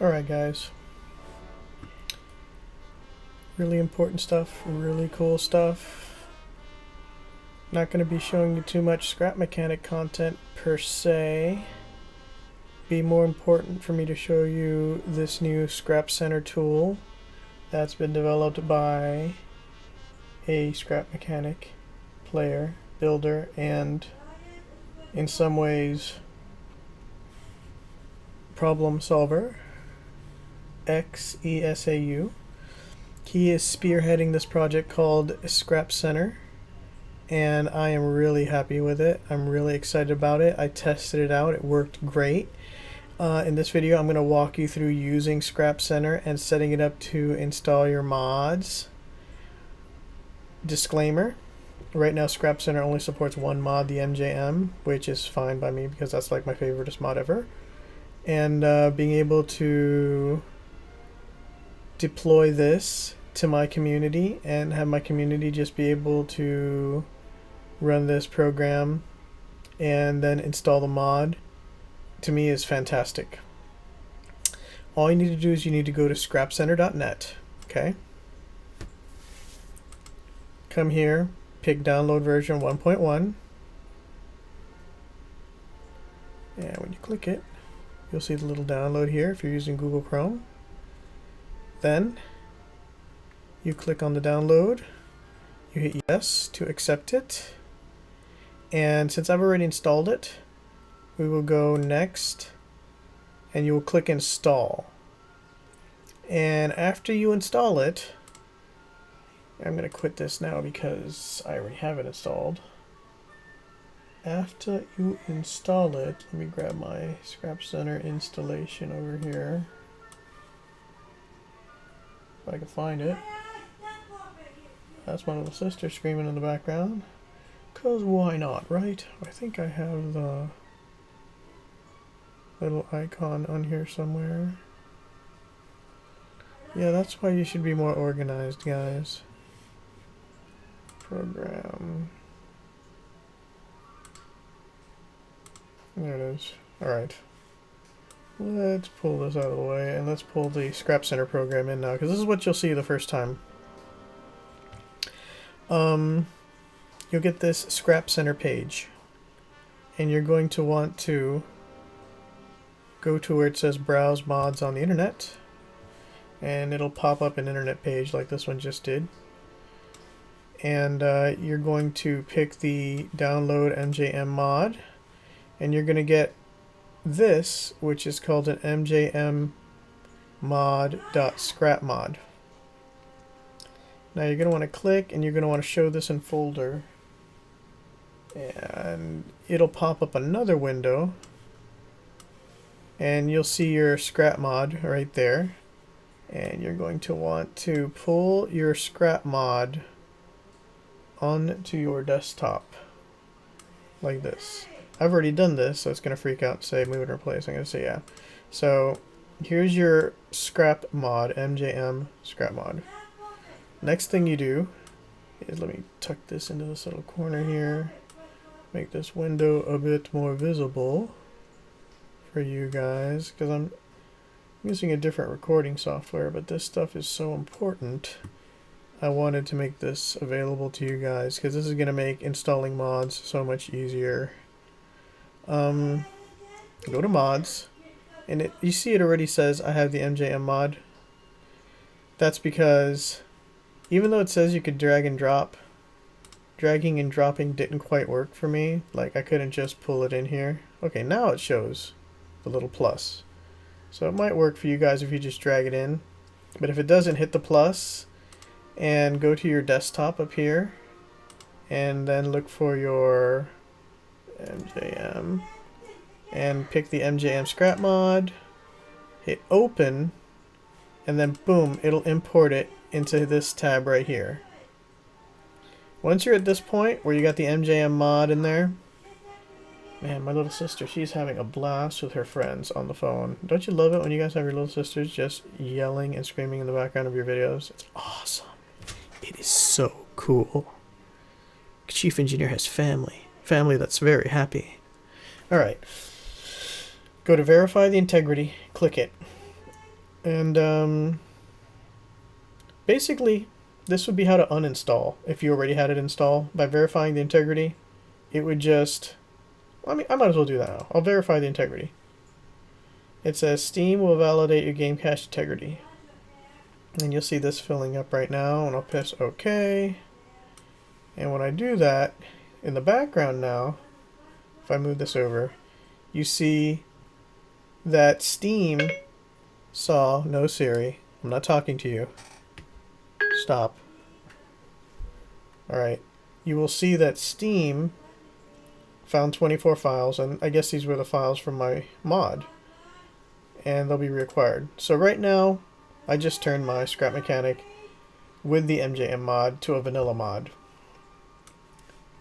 Alright guys, really important stuff, really cool stuff. Not going to be showing you too much scrap mechanic content per se. Be more important for me to show you this new Scrapcenter tool that's been developed by a scrap mechanic player, builder, and in some ways problem solver, Xesau. He is spearheading this project called Scrapcenter, and I am really happy with it. I'm really excited about it. I tested it out. It worked great. In this video, I'm going to walk you through using Scrapcenter and setting it up to install your mods. Disclaimer, right now Scrapcenter only supports one mod, the MJM, which is fine by me because that's like my favoriteest mod ever. And being able to deploy this to my community and have my community just be able to run this program and then install the mod, to me, is fantastic. All you need to do is you need to go to scrapcenter.net. Okay, come here, pick download version 1.1, and when you click it, you'll see the little download here if you're using Google Chrome. Then you click on the download, you hit yes to accept it, and since I've already installed it, we will go next and you will click install. And after you install it, I'm going to quit this now because I already have it installed. After you install it, let me grab my Scrapcenter installation over here. If I can find it. That's my little sister screaming in the background. 'Cause why not, right? I think I have the little icon on here somewhere. Yeah, that's why you should be more organized, guys. Program. There it is. Alright. Let's pull this out of the way and let's pull the Scrapcenter program in now, because this is what you'll see the first time. You'll get this Scrapcenter page, and you're going to want to go to where it says Browse Mods on the Internet, and it'll pop up an internet page like this one just did. And you're going to pick the Download MJM mod, and you're going to get this, which is called an MJM mod.scrapmod. Now you're going to want to click, and you're going to want to show this in folder, and it'll pop up another window, and you'll see your scrap mod right there, and you're going to want to pull your scrap mod onto your desktop like this. I've already done this, so it's going to freak out and say move and replace. I'm going to say yeah. So here's your scrap mod, MJM scrap mod. Next thing you do is, let me tuck this into this little corner here, make this window a bit more visible for you guys, because I'm using a different recording software, but this stuff is so important. I wanted to make this available to you guys because this is going to make installing mods so much easier. Go to mods, and you see it already says I have the MJM mod. That's because even though it says you could drag and drop, dragging and dropping didn't quite work for me. Like, I couldn't just pull it in here. Okay, now it shows the little plus. So it might work for you guys if you just drag it in. But if it doesn't, hit the plus and go to your desktop up here and then look for your MJM and pick the MJM scrap mod, hit open, and then boom, it'll import it into this tab right here. Once you're at this point where you got the MJM mod in there, man, my little sister, she's having a blast with her friends on the phone. Don't you love it when you guys have your little sisters just yelling and screaming in the background of your videos? It's awesome. It is so cool. Chief Engineer has family. Family that's very happy. Alright. Go to verify the integrity. Click it. And basically, this would be how to uninstall if you already had it installed. By verifying the integrity, it would just... I mean, I might as well do that now. I'll verify the integrity. It says Steam will validate your game cache integrity. And you'll see this filling up right now, and I'll press OK. And when I do that, in the background now, if I move this over, you see that Steam saw, no Siri, I'm not talking to you. Stop. Alright. You will see that Steam found 24 files, and I guess these were the files from my mod. And they'll be reacquired. So right now, I just turned my Scrap Mechanic with the MJM mod to a vanilla mod.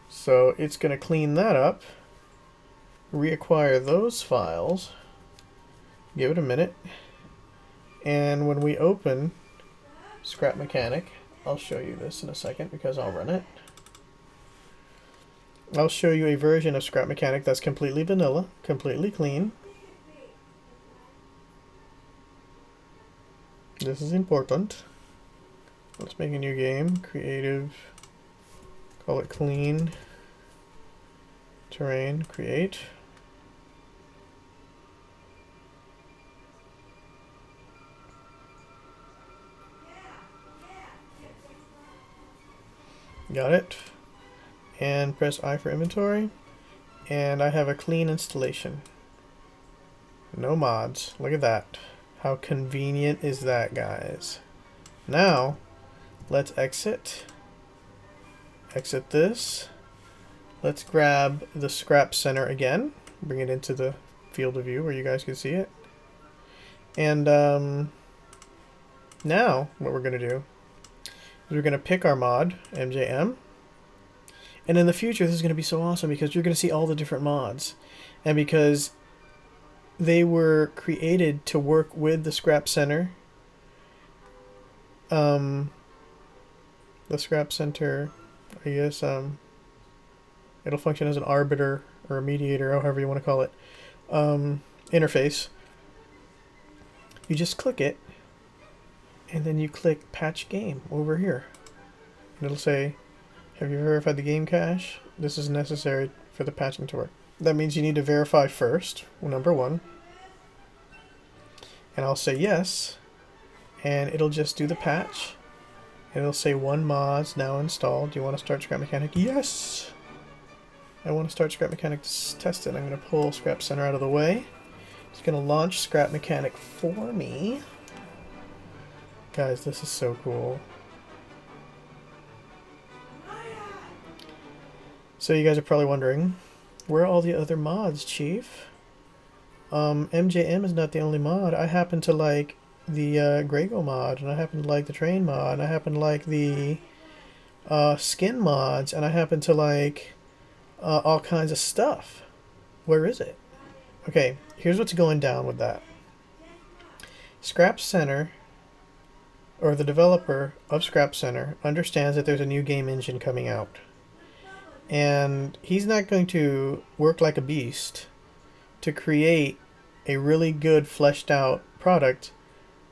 So it's going to clean that up, reacquire those files, give it a minute, and when we open Scrap Mechanic, I'll show you this in a second because I'll run it. I'll show you a version of Scrap Mechanic that's completely vanilla, completely clean. This is important. Let's make a new game, creative, call it clean, terrain, create. Got it. And press I for inventory. And I have a clean installation. No mods. Look at that. How convenient is that, guys? Now, let's exit. Exit this. Let's grab the Scrapcenter again. Bring it into the field of view where you guys can see it. And now, what we're going to do is we're going to pick our mod, MJM. And in the future, this is going to be so awesome because you're going to see all the different mods. And because they were created to work with the Scrapcenter. The Scrapcenter, I guess, it'll function as an arbiter or a mediator, or however you want to call it, interface. You just click it, and then you click Patch Game over here. And it'll say, have you verified the game cache? This is necessary for the patching to work. That means you need to verify first, number one. And I'll say yes, and it'll just do the patch. It'll say 1 mod's now installed. Do you want to start Scrap Mechanic? Yes! I want to start Scrap Mechanic to test it. I'm going to pull Scrapcenter out of the way. It's going to launch Scrap Mechanic for me. Guys, this is so cool. So you guys are probably wondering, where are all the other mods, Chief? MJM is not the only mod. I happen to like the Grego mod, and I happen to like the Train mod, and I happen to like the skin mods, and I happen to like all kinds of stuff. Where is it? Okay, here's what's going down with that. Scrapcenter, or the developer of Scrapcenter, understands that there's a new game engine coming out. And he's not going to work like a beast to create a really good fleshed out product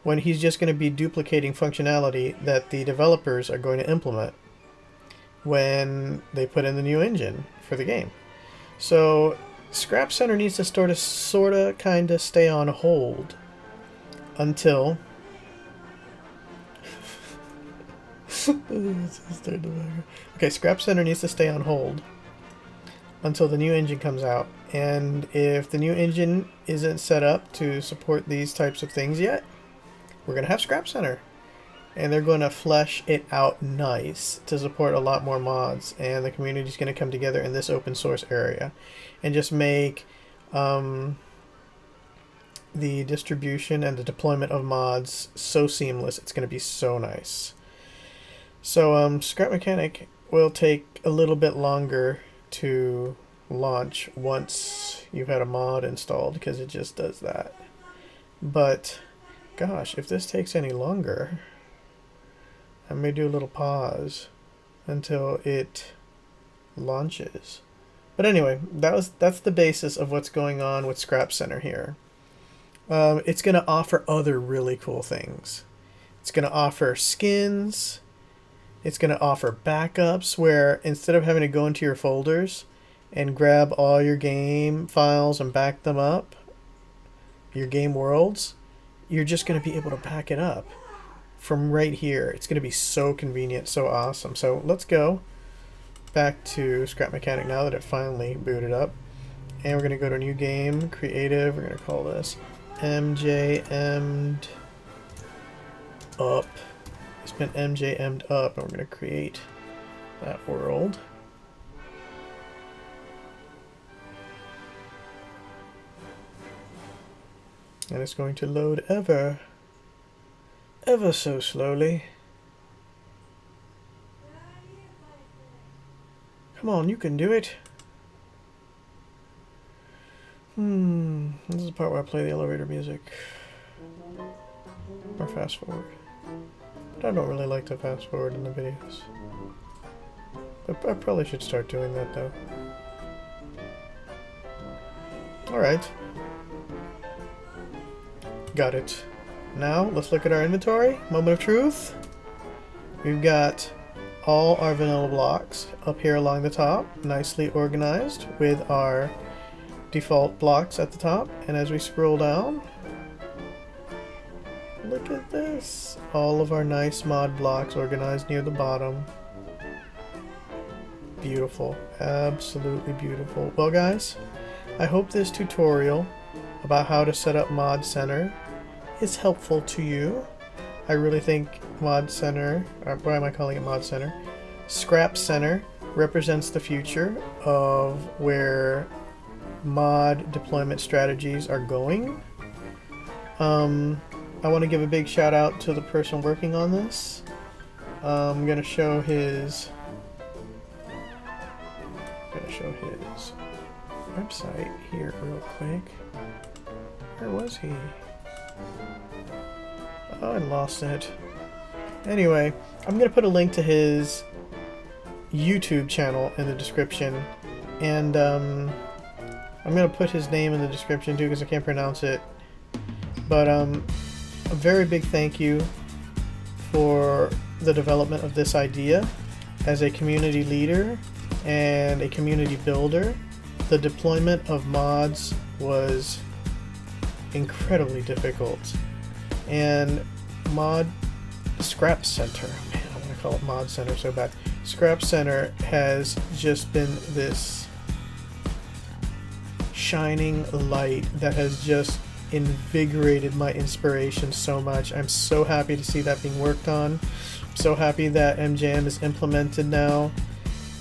when he's just going to be duplicating functionality that the developers are going to implement when they put in the new engine for the game. So Scrapcenter needs to sort of kind of stay on hold until okay, Scrapcenter needs to stay on hold until the new engine comes out. And if the new engine isn't set up to support these types of things yet, we're going to have Scrapcenter. And they're going to flesh it out nice to support a lot more mods. And the community is going to come together in this open source area and just make the distribution and the deployment of mods so seamless. It's going to be so nice. So Scrap Mechanic will take a little bit longer to launch once you've had a mod installed, because it just does that. But gosh, if this takes any longer, I may do a little pause until it launches. But anyway, that's the basis of what's going on with Scrapcenter here. It's going to offer other really cool things. It's going to offer skins. It's going to offer backups where instead of having to go into your folders and grab all your game files and back them up, your game worlds, you're just going to be able to back it up from right here. It's going to be so convenient, so awesome. So let's go back to Scrap Mechanic now that it finally booted up. And we're going to go to a new game, creative. We're going to call this MJM'd Up. It's been MJM'd Up, and we're going to create that world. And it's going to load ever so slowly. Come on, you can do it. This is the part where I play the elevator music. Or fast forward. But I don't really like to fast forward in the videos. I probably should start doing that though. Alright. Got it. Now, let's look at our inventory. Moment of truth. We've got all our vanilla blocks up here along the top, nicely organized with our default blocks at the top. And as we scroll down, look at this. All of our nice mod blocks organized near the bottom. Beautiful. Absolutely beautiful. Well, guys, I hope this tutorial about how to set up Mod Center is helpful to you. I really think Mod Center, or why am I calling it Mod Center? Scrapcenter represents the future of where mod deployment strategies are going. I want to give a big shout out to the person working on this. I'm gonna show his website here real quick. Where was he? Oh, I lost it. Anyway, I'm going to put a link to his YouTube channel in the description. And I'm going to put his name in the description too because I can't pronounce it. But a very big thank you for the development of this idea. As a community leader and a community builder, the deployment of mods was incredibly difficult. And Scrapcenter, man, I want to call it Mod Center so bad. Scrapcenter has just been this shining light that has just invigorated my inspiration so much. I'm so happy to see that being worked on. I'm so happy that MJM is implemented now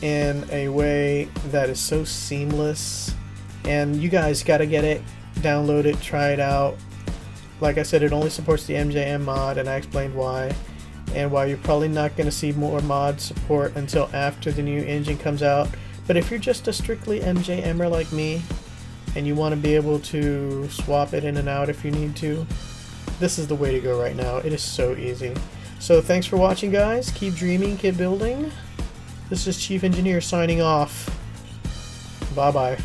in a way that is so seamless. And you guys gotta get it, download it, try it out. Like I said, it only supports the MJM mod, and I explained why. And why you're probably not going to see more mod support until after the new engine comes out. But if you're just a strictly MJMer like me, and you want to be able to swap it in and out if you need to, this is the way to go right now. It is so easy. So thanks for watching, guys. Keep dreaming, keep building. This is Chief Engineer signing off. Bye-bye.